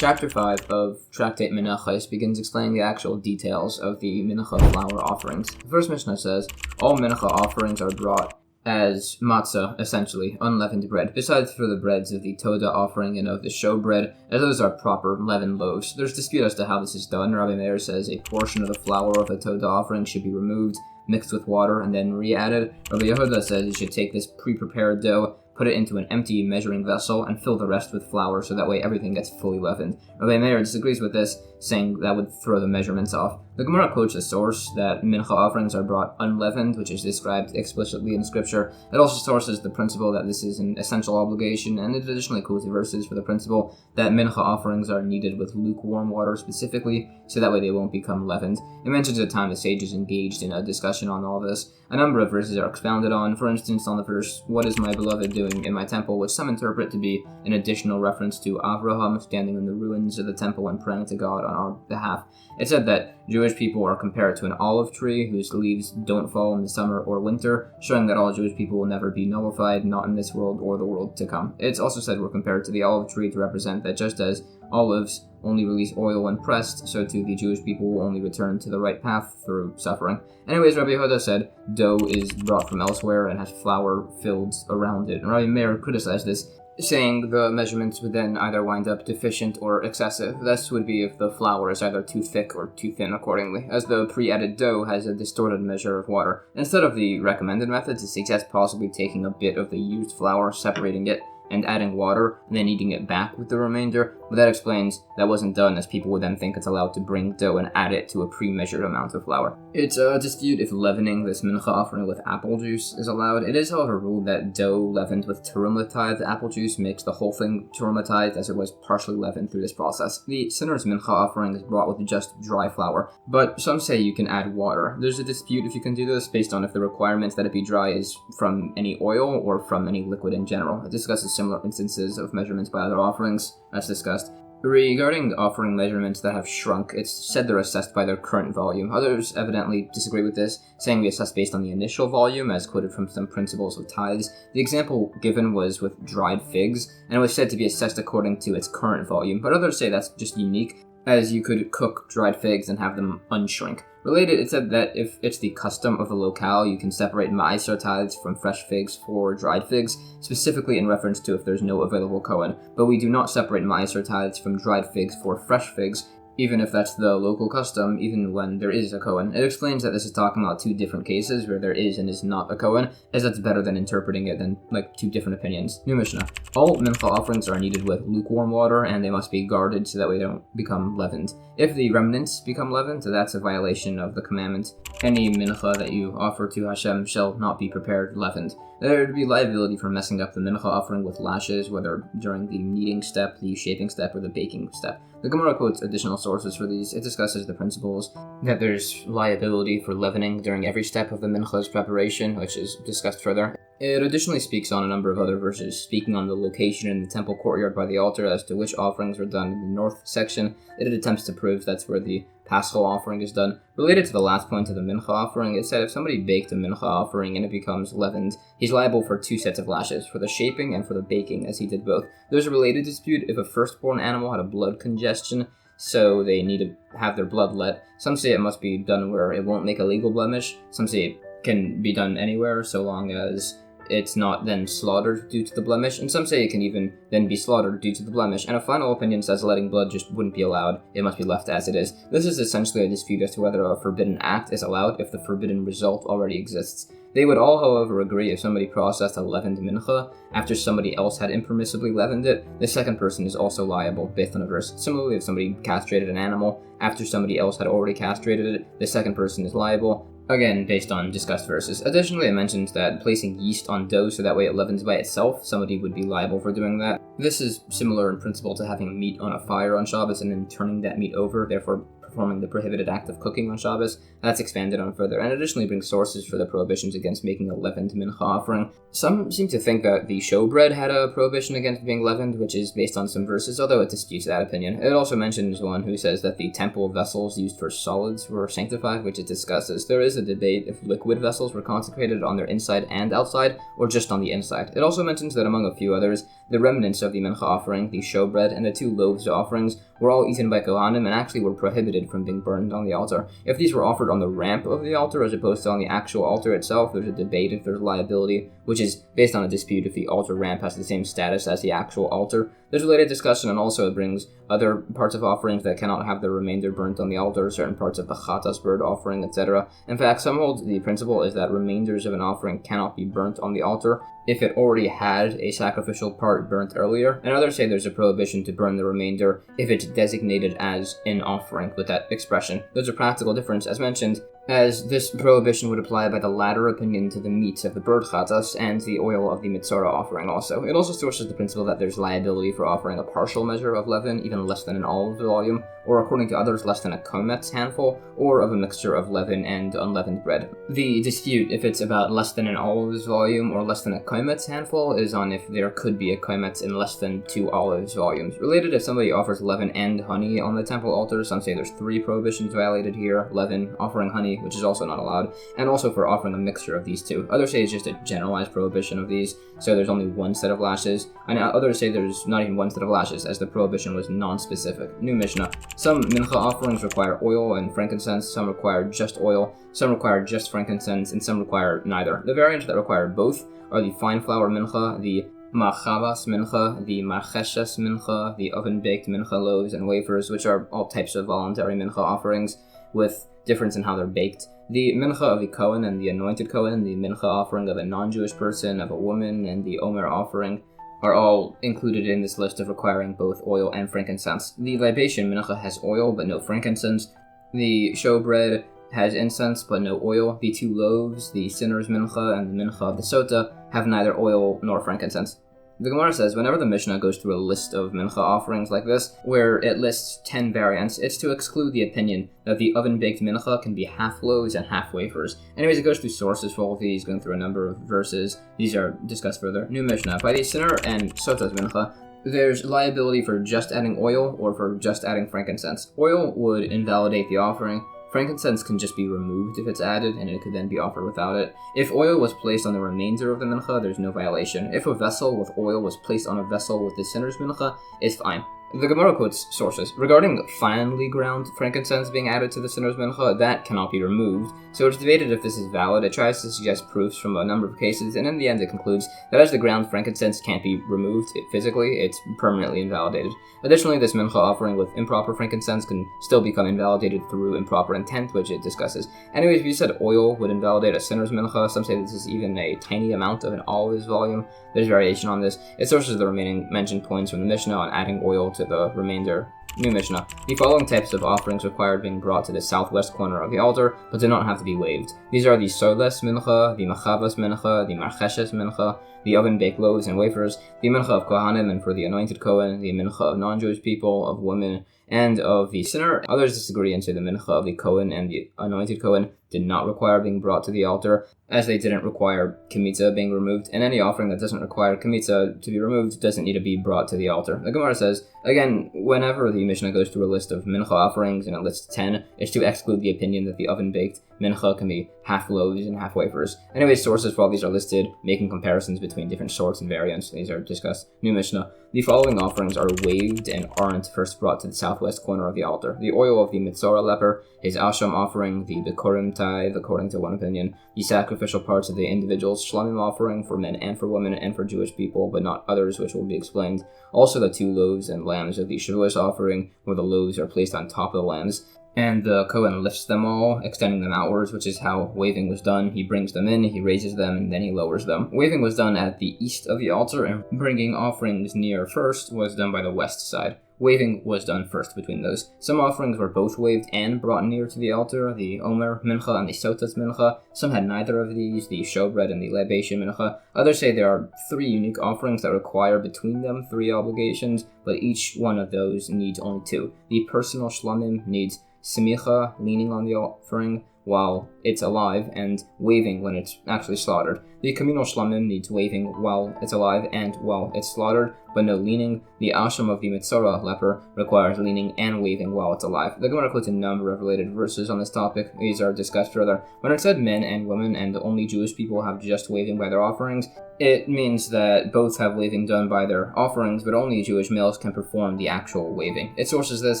Chapter 5 of Tractate Menachos begins explaining the actual details of the Mincha flour offerings. The first Mishnah says, all Mincha offerings are brought as matzah, essentially, unleavened bread, besides for the breads of the Toda offering and of the show bread, as those are proper leavened loaves. There's dispute as to how this is done. Rabbi Meir says a portion of the flour of the Toda offering should be removed, mixed with water, and then re-added. Rabbi Yehuda says you should take this pre-prepared dough, put it into an empty measuring vessel, and fill the rest with flour, so that way everything gets fully leavened. Rabbi Meir disagrees with this, saying that would throw the measurements off. The Gemara quotes a source that mincha offerings are brought unleavened, which is described explicitly in Scripture. It also sources the principle that this is an essential obligation, and it additionally quotes verses for the principle that mincha offerings are kneaded with lukewarm water specifically, so that way they won't become leavened. It mentions a time the sages engaged in a discussion on all this. A number of verses are expounded on, for instance on the verse, "What is my beloved doing in my temple?" which some interpret to be an additional reference to Avraham standing in the ruins of the temple and praying to God on our behalf. It said that Jewish people are compared to an olive tree whose leaves don't fall in the summer or winter, showing that all Jewish people will never be nullified, not in this world or the world to come. It's also said we're compared to the olive tree to represent that just as olives only release oil when pressed, so too the Jewish people will only return to the right path through suffering. Anyways, Rabbi Yehuda said dough is brought from elsewhere and has flour filled around it. And Rabbi Meir criticized this, saying the measurements would then either wind up deficient or excessive. This would be if the flour is either too thick or too thin accordingly, as the pre-added dough has a distorted measure of water. Instead of the recommended methods, it suggests possibly taking a bit of the used flour, separating it, and adding water, and then eating it back with the remainder. But that explains that wasn't done, as people would then think it's allowed to bring dough and add it to a pre-measured amount of flour. It's a dispute if leavening this mincha offering with apple juice is allowed. It is, however, ruled that dough leavened with terumatized apple juice makes the whole thing terumatized, as it was partially leavened through this process. The sinner's mincha offering is brought with just dry flour, but some say you can add water. There's a dispute if you can do this, based on if the requirement that it be dry is from any oil or from any liquid in general. It discusses similar instances of measurements by other offerings, as discussed. Regarding offering measurements that have shrunk, it's said they're assessed by their current volume. Others evidently disagree with this, saying we assess based on the initial volume, as quoted from some principles of tithes. The example given was with dried figs, and it was said to be assessed according to its current volume, but others say that's just unique, as you could cook dried figs and have them unshrink. Related, it said that if it's the custom of the locale, you can separate ma'aser tithes from fresh figs for dried figs, specifically in reference to if there's no available kohen. But we do not separate ma'aser tithes from dried figs for fresh figs, even if that's the local custom, even when there is a kohen. It explains that this is talking about two different cases where there is and is not a kohen, as that's better than interpreting it than two different opinions. New Mishnah. All mincha offerings are kneaded with lukewarm water, and they must be guarded so that way they don't become leavened. If the remnants become leavened, that's a violation of the commandment. Any mincha that you offer to Hashem shall not be prepared leavened. There would be liability for messing up the mincha offering with lashes, whether during the kneading step, the shaping step, or the baking step. The Gemara quotes additional sources for these. It discusses the principles that there's liability for leavening during every step of the mincha's preparation, which is discussed further. It additionally speaks on a number of other verses, speaking on the location in the temple courtyard by the altar as to which offerings were done in the north section. It attempts to prove that's where the paschal offering is done. Related to the last point of the mincha offering, it said if somebody baked a mincha offering and it becomes leavened, he's liable for 2 sets of lashes, for the shaping and for the baking, as he did both. There's a related dispute if a firstborn animal had a blood congestion, so they need to have their blood let. Some say it must be done where it won't make a legal blemish. Some say it can be done anywhere, so long as it's not then slaughtered due to the blemish, and some say it can even then be slaughtered due to the blemish, and a final opinion says letting blood just wouldn't be allowed, it must be left as it is. This is essentially a dispute as to whether a forbidden act is allowed if the forbidden result already exists. They would all, however, agree if somebody processed a leavened mincha after somebody else had impermissibly leavened it, the second person is also liable, based on a verse. Similarly, if somebody castrated an animal after somebody else had already castrated it, the second person is liable, again, based on discussed verses. Additionally, it mentions that placing yeast on dough so that way it leavens by itself, somebody would be liable for doing that. This is similar in principle to having meat on a fire on Shabbos and then turning that meat over, therefore performing the prohibited act of cooking on Shabbos. That's expanded on further, and additionally brings sources for the prohibitions against making a leavened mincha offering. Some seem to think that the showbread had a prohibition against being leavened, which is based on some verses, although it disputes that opinion. It also mentions one who says that the temple vessels used for solids were sanctified, which it discusses. There is a debate if liquid vessels were consecrated on their inside and outside, or just on the inside. It also mentions that among a few others, the remnants of the mincha offering, the showbread, and the 2 loaves offerings were all eaten by Kohanim and actually were prohibited from being burned on the altar. If these were offered on the ramp of the altar as opposed to on the actual altar itself, there's a debate if there's liability, which is based on a dispute if the altar ramp has the same status as the actual altar. There's related discussion, and also it brings other parts of offerings that cannot have the remainder burnt on the altar, certain parts of the chatas bird offering, etc. In fact, some hold the principle is that remainders of an offering cannot be burnt on the altar if it already had a sacrificial part burnt earlier, and others say there's a prohibition to burn the remainder if it's designated as an offering with that expression. There's a practical difference, as mentioned, as this prohibition would apply by the latter opinion to the meat of the bird chatas and the oil of the mitzvah offering also. It also sources the principle that there's liability for offering a partial measure of leaven, even less than an olive volume, or according to others, less than a kometz handful, or of a mixture of leaven and unleavened bread. The dispute, if it's about less than an olive's volume or less than a kometz handful, is on if there could be a kometz in less than 2 olives volumes. Related, if somebody offers leaven and honey on the temple altar, some say there's 3 prohibitions violated here: leaven, offering honey, which is also not allowed, and also for offering a mixture of these 2. Others say it's just a generalized prohibition of these, so there's only 1 set of lashes, and others say there's not even 1 set of lashes, as the prohibition was non-specific. New Mishnah. Some mincha offerings require oil and frankincense, some require just oil, some require just frankincense, and some require neither. The variants that require both are the fine flour mincha, the machavas mincha, the marcheshes mincha, the oven-baked mincha loaves and wafers, which are all types of voluntary mincha offerings, with difference in how they're baked. The mincha of the Kohen and the anointed Kohen, the mincha offering of a non-Jewish person, of a woman, and the omer offering are all included in this list of requiring both oil and frankincense. The libation mincha has oil but no frankincense. The showbread has incense but no oil. The 2 loaves, the sinner's mincha and the mincha of the sota, have neither oil nor frankincense. The Gemara says whenever the Mishnah goes through a list of mincha offerings like this, where it lists 10 variants, it's to exclude the opinion that the oven-baked mincha can be half loaves and half wafers. Anyways, it goes through sources for all of these, going through a number of verses. These are discussed further. New Mishnah. By the sinner and sota's mincha, there's liability for just adding oil or for just adding frankincense. Oil would invalidate the offering. Frankincense can just be removed if it's added, and it could then be offered without it. If oil was placed on the remainder of the mincha, there's no violation. If a vessel with oil was placed on a vessel with the sinner's mincha, it's fine. The Gemara quotes sources. Regarding finely ground frankincense being added to the sinner's mincha, that cannot be removed, so it's debated if this is valid. It tries to suggest proofs from a number of cases, and in the end it concludes that as the ground frankincense can't be removed physically, it's permanently invalidated. Additionally, this mincha offering with improper frankincense can still become invalidated through improper intent, which it discusses. Anyways, we said oil would invalidate a sinner's mincha. Some say this is even a tiny amount of an olive's volume. There's variation on this. It sources the remaining mentioned points from the Mishnah on adding oil to the remainder. New Mishnah. The following types of offerings required being brought to the southwest corner of the altar, but do not have to be waved. These are the soles mincha, the machavas mincha, the marcheshes mincha, the oven-baked loaves and wafers, the mincha of Kohanim and for the anointed Kohen, the mincha of non-Jewish people, of women, and of the sinner. Others disagree and say the mincha of the Kohen and the anointed Kohen did not require being brought to the altar, as they didn't require kemitza being removed, and any offering that doesn't require kemitza to be removed doesn't need to be brought to the altar. The Gemara says, again, whenever the Mishnah goes through a list of mincha offerings and it lists 10, it's to exclude the opinion that the oven-baked mincha can be half loaves and half wafers. Anyways, sources for all these are listed, making comparisons between different sorts and variants. These are discussed. New Mishnah. The following offerings are waved and aren't first brought to the southwest corner of the altar. The oil of the Mitzorah leper, his asham offering, the Bikurim tithe, according to one opinion, the sacrificial parts of the individual's shlamim offering for men and for women and for Jewish people, but not others, which will be explained. Also the 2 loaves and lambs of the Shavuos offering, where the loaves are placed on top of the lambs, and the Kohen lifts them all, extending them outwards, which is how waving was done. He brings them in, he raises them, and then he lowers them. Waving was done at the east of the altar, and bringing offerings near first was done by the west side. Waving was done first between those. Some offerings were both waved and brought near to the altar, the Omer mincha and the Sotas mincha. Some had neither of these, the showbread and the libation mincha. Others say there are 3 unique offerings that require between them 3 obligations, but each one of those needs only 2. The personal shlamim needs simicha, leaning on the offering while it's alive, and waving when it's actually slaughtered. The communal shlamim needs waving while it's alive and while it's slaughtered, but no leaning. The ashram of the Mitzorah leper requires leaning and waving while it's alive. The Gemara quotes a number of related verses on this topic. These are discussed further. When it said men and women and only Jewish people have just waving by their offerings, it means that both have waving done by their offerings, but only Jewish males can perform the actual waving. It sources this,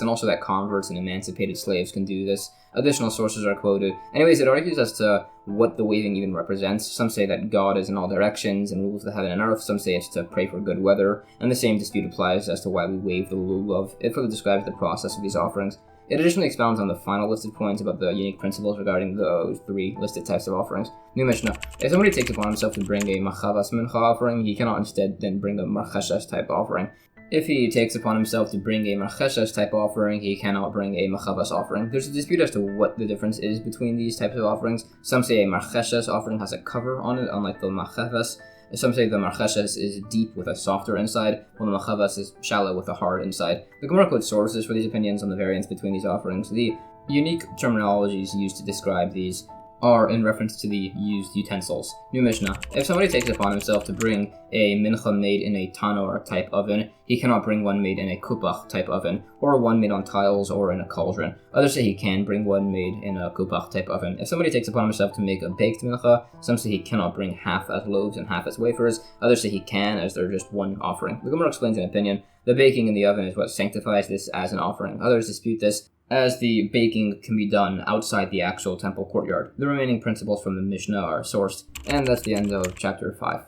and also that converts and emancipated slaves can do this. Additional sources are quoted. Anyways, it argues as to what the waving even represents. Some say that God is in all directions and rules the heaven and earth. Some say it's to pray for good weather. And the same dispute applies as to why we wave the lulav. It further describes the process of these offerings. It additionally expounds on the final listed points about the unique principles regarding those 3 listed types of offerings. New Mishnah. If somebody takes upon himself to bring a machavas mincha offering, he cannot instead then bring a marcheshes type offering. If he takes upon himself to bring a marcheshes type offering, he cannot bring a machavas offering. There's a dispute as to what the difference is between these types of offerings. Some say a marcheshes offering has a cover on it, unlike the machavas. Some say the marcheshes is deep with a softer inside, while the machavas is shallow with a hard inside. The Gemara quotes sources for these opinions on the variance between these offerings. The unique terminologies used to describe these are in reference to the used utensils. New Mishnah. If somebody takes upon himself to bring a mincha made in a tanor type oven, he cannot bring one made in a kupach type oven, or one made on tiles or in a cauldron. Others say he can bring one made in a kupach type oven. If somebody takes upon himself to make a baked mincha, some say he cannot bring half as loaves and half as wafers. Others say he can, as they're just one offering. The Gemara explains an opinion. The baking in the oven is what sanctifies this as an offering. Others dispute this, as the baking can be done outside the actual temple courtyard. The remaining principles from the Mishnah are sourced, and that's the end of chapter 5.